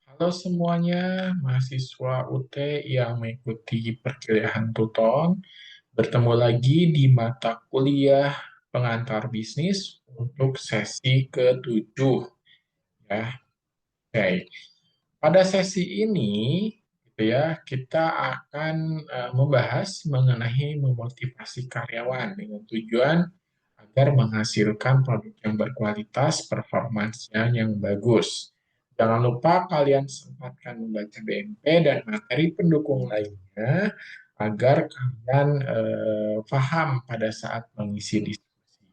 Halo semuanya, mahasiswa UT yang mengikuti perkuliahan Tuton. Bertemu lagi di mata kuliah pengantar bisnis untuk sesi ke-7 ya. Oke. Pada sesi ini gitu ya, kita akan membahas mengenai memotivasi karyawan dengan tujuan agar menghasilkan produk yang berkualitas, performansnya yang bagus. Jangan lupa kalian sempatkan membaca BMP dan materi pendukung lainnya agar kalian paham pada saat mengisi diskusi.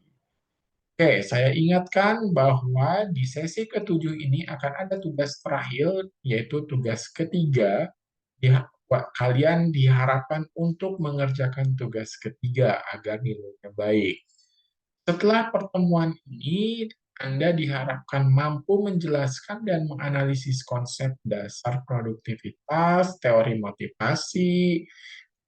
Oke, saya ingatkan bahwa di sesi ke-7 ini akan ada tugas terakhir, yaitu tugas ketiga. Kalian diharapkan untuk mengerjakan tugas ketiga agar nilainya baik. Setelah pertemuan ini, Anda diharapkan mampu menjelaskan dan menganalisis konsep dasar produktivitas, teori motivasi,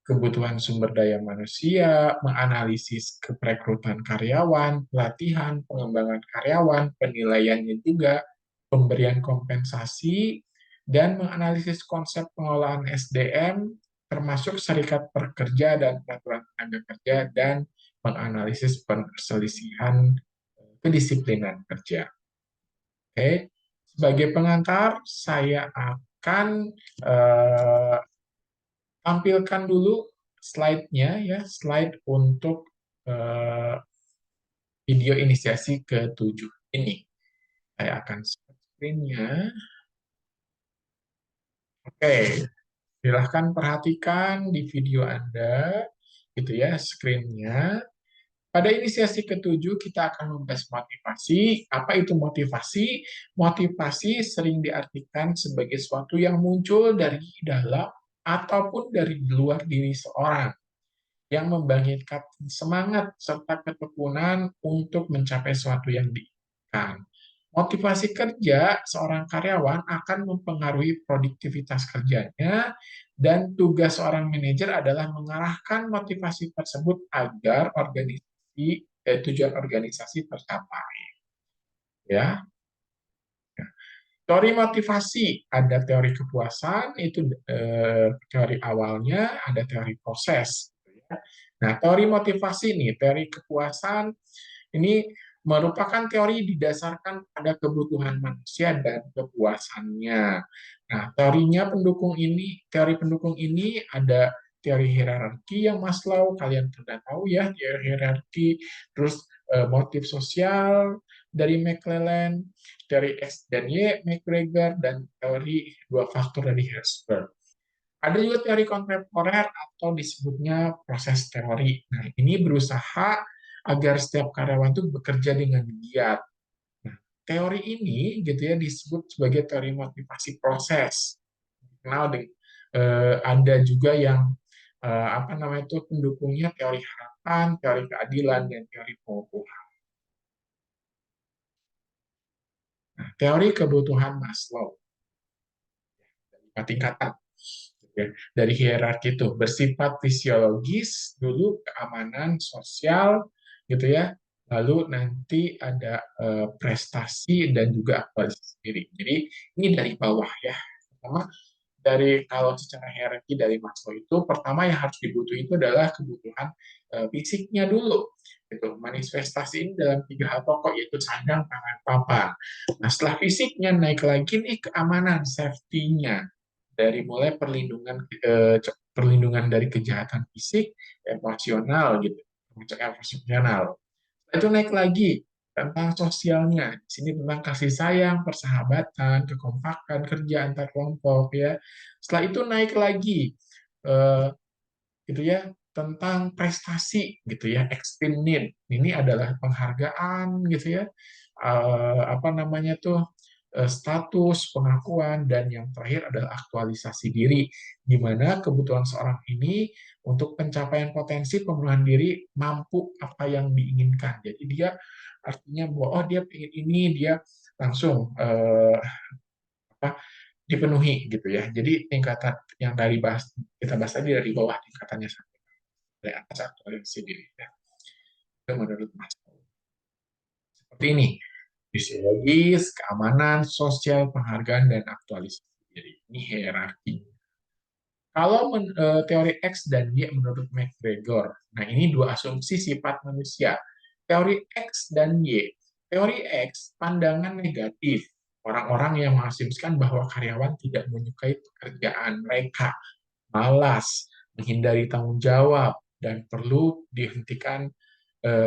kebutuhan sumber daya manusia, menganalisis keperekrutan karyawan, pelatihan, pengembangan karyawan, penilaiannya juga, pemberian kompensasi, dan menganalisis konsep pengelolaan SDM, termasuk serikat pekerja dan peraturan tenaga kerja, dan menganalisis perselisihan kedisiplinan kerja. Oke, sebagai pengantar, saya akan eh, tampilkan dulu slide-nya ya, slide untuk eh, video inisiasi ke-7 ini. Saya akan share screen-nya. Oke, silahkan perhatikan di video Anda, gitu ya, screen-nya. Pada inisiasi ke-7, kita akan membahas motivasi. Apa itu motivasi? Motivasi sering diartikan sebagai sesuatu yang muncul dari dalam ataupun dari luar diri seorang, yang membangkitkan semangat serta ketekunan untuk mencapai sesuatu yang diinginkan. Motivasi kerja seorang karyawan akan mempengaruhi produktivitas kerjanya, dan tugas seorang manajer adalah mengarahkan motivasi tersebut agar tujuan organisasi tercapai. Ya, teori motivasi ada teori kepuasan itu teori awalnya, ada teori proses. Nah, teori motivasi nih, teori kepuasan ini merupakan teori didasarkan pada kebutuhan manusia dan kepuasannya. Nah, teori pendukung ini ada teori hierarki yang Maslow, kalian sudah tahu ya, teori hierarki, terus motif sosial dari McClelland, teori X dan Y, McGregor, dan teori dua faktor dari Herzberg. Ada juga teori kontemporer atau disebutnya proses teori. Nah, ini berusaha agar setiap karyawan itu bekerja dengan giat. Nah, teori ini gitu ya disebut sebagai teori motivasi proses. Kenal dengan ada juga yang apa namanya itu pendukungnya teori harapan, teori keadilan, dan teori pengukuhan. Nah, teori kebutuhan Maslow tingkatan ya, dari hierarki itu bersifat fisiologis dulu, keamanan sosial gitu ya, lalu nanti ada prestasi dan juga aktualisasi diri. Jadi ini dari bawah ya. Pertama, dari kalau secara hierarki dari Maslow itu pertama yang harus dibutuhin itu adalah kebutuhan fisiknya dulu. Itu manifestasi ini dalam tiga hal pokok, yaitu sandang, pangan, papan. Nah, setelah fisiknya naik lagi nih keamanan, safety-nya, dari mulai perlindungan dari kejahatan fisik, emosional gitu, emosional. Itu naik lagi tentang sosialnya. Di sini tentang kasih sayang, persahabatan, kekompakan, kerja antar kelompok ya. Setelah itu naik lagi eh, gitu ya tentang prestasi gitu ya, extreme need. Ini adalah penghargaan gitu ya. Apa namanya tuh status, pengakuan, dan yang terakhir adalah aktualisasi diri, di mana kebutuhan seorang ini untuk pencapaian potensi pemenuhan diri mampu apa yang diinginkan. Jadi dia artinya bahwa oh dia ingin ini, dia langsung apa dipenuhi gitu ya. Jadi tingkatan yang kita bahas tadi dari bawah tingkatannya sampai dari atas aktualisasi diri ya. Itu menurut Mas. Seperti ini. Fisiologis, keamanan, sosial, penghargaan, dan aktualisasi. Jadi ini hierarki. Kalau teori X dan Y menurut McGregor, nah ini dua asumsi sifat manusia. Teori X dan Y. Teori X, pandangan negatif. Orang-orang yang mengasumsikan bahwa karyawan tidak menyukai pekerjaan mereka, malas, menghindari tanggung jawab, dan perlu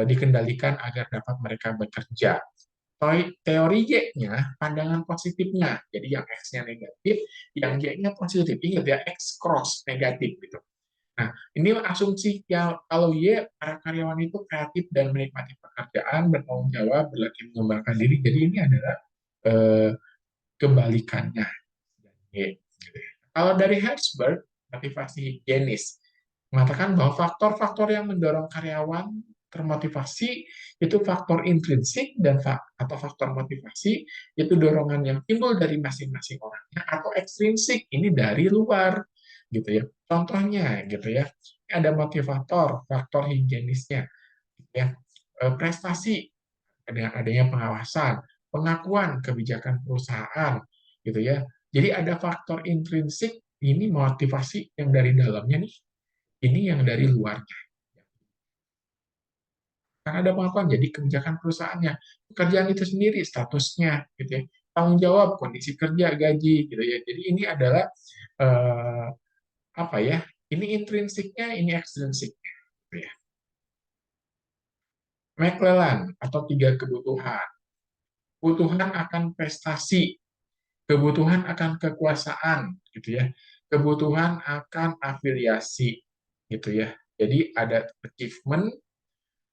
dikendalikan agar dapat mereka bekerja. Teori Y-nya, pandangan positifnya. Jadi yang X-nya negatif, yang Y-nya positif. Ingat ya, X cross negatif gitu. Nah, ini asumsi yang kalau Y, para karyawan itu kreatif dan menikmati pekerjaan, bertanggung jawab, berlatih mengembangkan diri. Jadi ini adalah eh, kebalikannya. Y. Kalau dari Herzberg, motivasi higienis mengatakan bahwa faktor-faktor yang mendorong karyawan termotivasi itu faktor intrinsik dan atau faktor motivasi itu dorongan yang timbul dari masing-masing orangnya atau ekstrinsik ini dari luar gitu ya. Contohnya gitu ya. Ada motivator, faktor higienisnya gitu ya. Prestasi dengan adanya pengawasan, pengakuan kebijakan perusahaan gitu ya. Jadi ada faktor intrinsik ini motivasi yang dari dalamnya nih, ini yang dari luarnya. Karena ada pengakuan jadi kebijakan perusahaannya, pekerjaan itu sendiri statusnya gitu ya. Tanggung jawab, kondisi kerja, gaji gitu ya. Jadi ini adalah eh, apa ya? Ini intrinsiknya, ini ekstrinsiknya gitu ya. McClellan atau tiga kebutuhan. Kebutuhan akan prestasi, kebutuhan akan kekuasaan gitu ya, kebutuhan akan afiliasi gitu ya. Jadi ada achievement,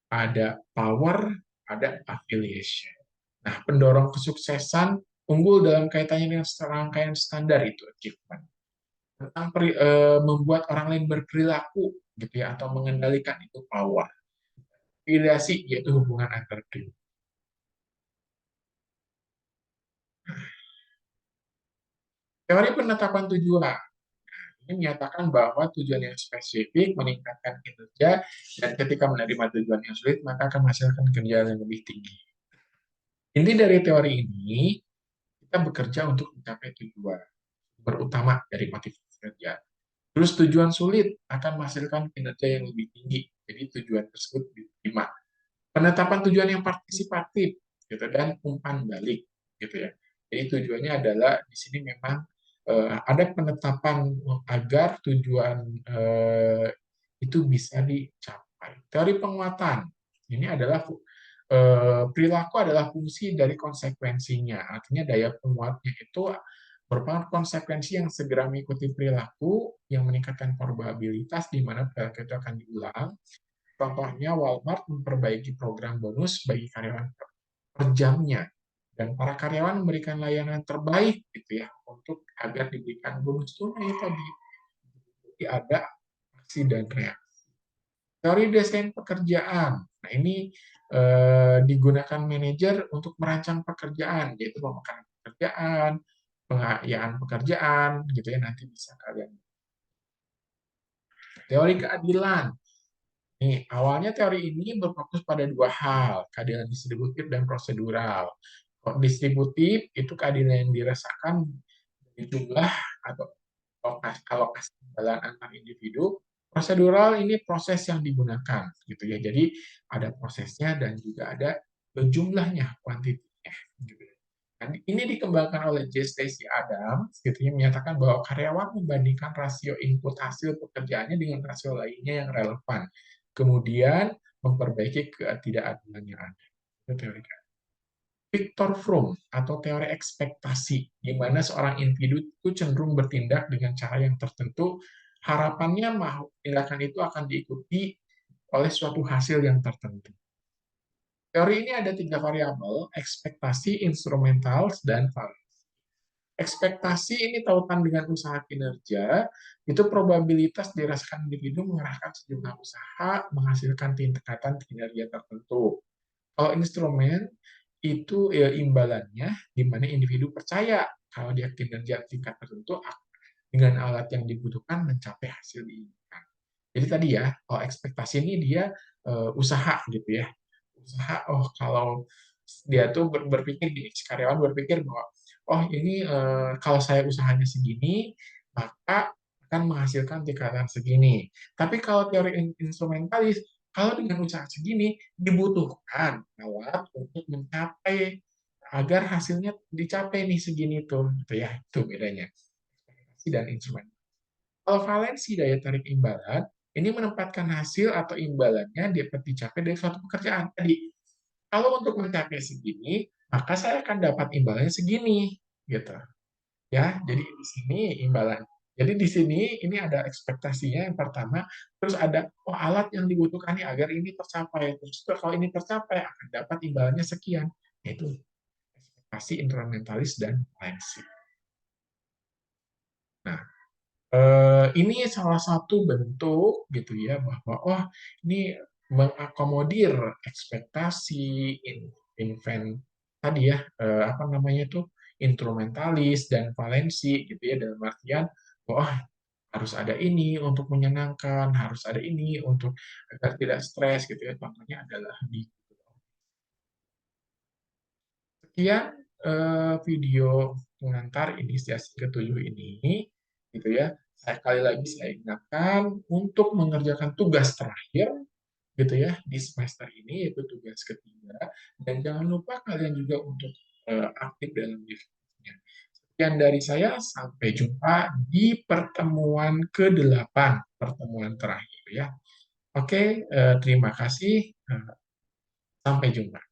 ada power, ada affiliation. Nah, pendorong kesuksesan unggul dalam kaitannya dengan rangkaian standar itu achievement. Tentang membuat orang lain berperilaku gitu ya atau mengendalikan itu power. Afiliasi yaitu hubungan antar tim. Teori penetapan tujuan ini menyatakan bahwa tujuan yang spesifik meningkatkan kinerja dan ketika menerima tujuan yang sulit maka akan menghasilkan kerja yang lebih tinggi. Inti dari teori ini kita bekerja untuk mencapai tujuan berutama dari motivasi kerja. Terus tujuan sulit akan menghasilkan kinerja yang lebih tinggi. Jadi tujuan tersebut diterima. Penetapan tujuan yang partisipatif gitu dan umpan balik gitu ya. Jadi tujuannya adalah di sini memang ada penetapan agar tujuan itu bisa dicapai. Teori penguatan ini adalah perilaku adalah fungsi dari konsekuensinya. Artinya daya penguatnya itu merupakan konsekuensi yang segera mengikuti perilaku yang meningkatkan probabilitas di mana perilaku itu akan diulang. Contohnya Walmart memperbaiki program bonus bagi karyawan per jamnya dan para karyawan memberikan layanan terbaik gitu ya untuk agar diberikan bonus tunai tadi. Jadi ada aksi dan reaksi. Teori desain pekerjaan. Nah, ini digunakan manajer untuk merancang pekerjaan, yaitu pemekaran pekerjaan, pengayaan pekerjaan, gitu ya, nanti bisa kalian. Teori keadilan. Nih, awalnya teori ini berfokus pada dua hal, keadilan distributif dan prosedural. Kalau distributif itu keadilan yang dirasakan dari jumlah atau alokasi imbalan antar individu. Prosedural ini proses yang digunakan, gitu ya. Jadi ada prosesnya dan juga ada jumlahnya, kuantitinya. Gitu. Dan ini dikembangkan oleh J. Stacy Adams, gitu ya, menyatakan bahwa karyawan membandingkan rasio input hasil pekerjaannya dengan rasio lainnya yang relevan. Kemudian memperbaiki ketidakadilan yang ada. Itu teori. Victor Fromm atau teori ekspektasi, di mana seorang individu itu cenderung bertindak dengan cara yang tertentu, harapannya tindakan itu akan diikuti oleh suatu hasil yang tertentu. Teori ini ada tiga variabel, ekspektasi, instrumental, dan value. Ekspektasi ini tautan dengan usaha kinerja, itu probabilitas dirasakan individu mengerahkan sejumlah usaha menghasilkan tingkatan kinerja tertentu. Kalau instrumen itu ya, imbalannya di mana individu percaya kalau dia kinerja tingkat tertentu dengan alat yang dibutuhkan mencapai hasil diinginkan. Jadi tadi ya, kalau ekspektasi ini dia usaha gitu ya. Usaha, oh kalau dia tuh berpikir gini, karyawan berpikir bahwa oh ini kalau saya usahanya segini, maka akan menghasilkan tingkatan segini. Tapi kalau teori instrumentalis, kalau dengan usaha segini dibutuhkan alat untuk mencapai agar hasilnya dicapai nih segini tuh, gitu ya. Itu bedanya ekspektasi dan instrumen. Kalau valensi daya tarik imbalan, ini menempatkan hasil atau imbalannya dapat dicapai dari suatu pekerjaan. Tadi, kalau untuk mencapai segini, maka saya akan dapat imbalannya segini, gitu. Ya, jadi di sini imbalan. Jadi di sini ini ada ekspektasinya yang pertama, terus ada oh, alat yang dibutuhkan nih agar ini tercapai. Terus kalau ini tercapai akan dapat imbalannya sekian. Yaitu ekspektasi instrumentalis dan valensi. Nah, ini salah satu bentuk gitu ya bahwa oh ini mengakomodir ekspektasi invent tadi ya apa namanya itu instrumentalis dan valensi gitu ya dalam artian oh harus ada ini untuk menyenangkan, harus ada ini untuk agar tidak stres gitu ya. Contohnya adalah di sekian video pengantar inisiasi ketujuh ini gitu ya. Sekali lagi saya ingatkan untuk mengerjakan tugas terakhir gitu ya di semester ini yaitu tugas ketiga dan jangan lupa kalian juga untuk aktif dalam diskusinya. Sekian dari saya, sampai jumpa di pertemuan ke-8, pertemuan terakhir ya. Oke, terima kasih. Sampai jumpa.